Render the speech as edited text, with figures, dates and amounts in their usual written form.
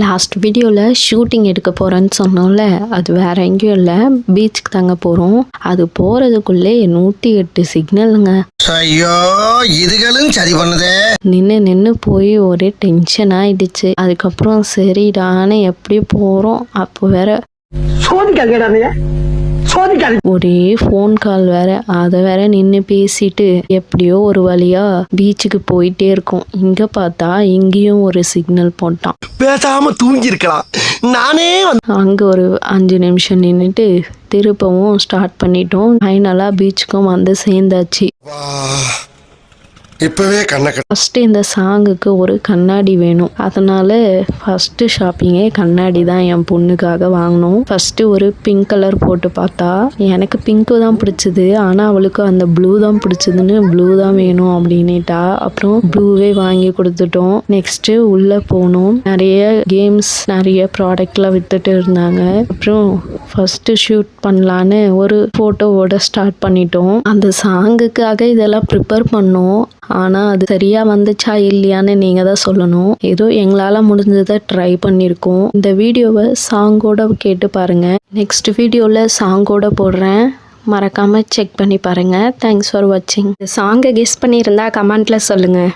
Last வீடியோவில் shooting எடுக்க போகிறேன்னு சொன்னோம்ல, அது வேற எங்கேயும் இல்லை, பீச்சுக்கு தாங்க போகிறோம். அது போகிறதுக்குள்ளே 108 சிக்னலுங்க. ஐயோ, இதுகளும் சரி பண்ணுதே. நின்று போய் ஒரே டென்ஷன் ஆயிடுச்சு. அதுக்கப்புறம் சரிடான்னு எப்படி போகிறோம், அப்போ வேற ஒரே ஃபோன் கால் வேற. அதை வேற நின்று பேசிட்டு எப்படியோ ஒரு வழியா பீச்சுக்கு போயிட்டே இருக்கோம். இங்க பார்த்தா இங்கேயும் ஒரு சிக்னல் போட்டான். பேசாம தூங்கி இருக்கலாம். நானே அங்க ஒரு 5 நிமிஷம் நின்றுட்டு திருப்பவும் ஸ்டார்ட் பண்ணிட்டோம். ஃபைனலா பீச்சுக்கும் வந்து சேர்ந்தாச்சு. இப்பவே ஃபர்ஸ்ட் இந்த சாங்குக்கு ஒரு கண்ணாடி வேணும். அதனால ஃபர்ஸ்ட் ஷாப்பிங்கே கண்ணாடி தான் என் பொண்ணுக்காக வாங்கினோம். ஃபர்ஸ்ட் ஒரு பிங்க் கலர் போட்டு பார்த்தா எனக்கு பிங்க்கு தான் பிடிச்சது, ஆனா அவளுக்கு அந்த ப்ளூ தான் பிடிச்சதுன்னு ப்ளூ தான் வேணும் அப்படின்னுட்டா. அப்புறம் ப்ளூவே வாங்கி கொடுத்துட்டோம். நெக்ஸ்ட் உள்ள போனோம். நிறைய கேம்ஸ், நிறைய ப்ராடக்ட்லாம் வித்துட்டு இருந்தாங்க. அப்புறம் ஃபர்ஸ்ட் ஷூட் பண்ணலான்னு ஒரு போட்டோவோட ஸ்டார்ட் பண்ணிட்டோம். அந்த சாங்குக்காக இதெல்லாம் ப்ரிப்பேர் பண்ணோம். ஆனால் அது சரியாக வந்துச்சா இல்லையான்னு நீங்கள் தான் சொல்லணும். ஏதோ எங்களால் முடிஞ்சதை ட்ரை பண்ணியிருக்கோம். இந்த வீடியோவை சாங்கோட கேட்டு பாருங்கள். நெக்ஸ்ட் வீடியோவில் சாங்கோட போடுறேன், மறக்காமல் செக் பண்ணி பாருங்கள். தேங்க்ஸ் ஃபார் வாட்சிங். இந்த சாங்கை கெஸ் பண்ணியிருந்தா கமெண்ட்டில் சொல்லுங்கள்.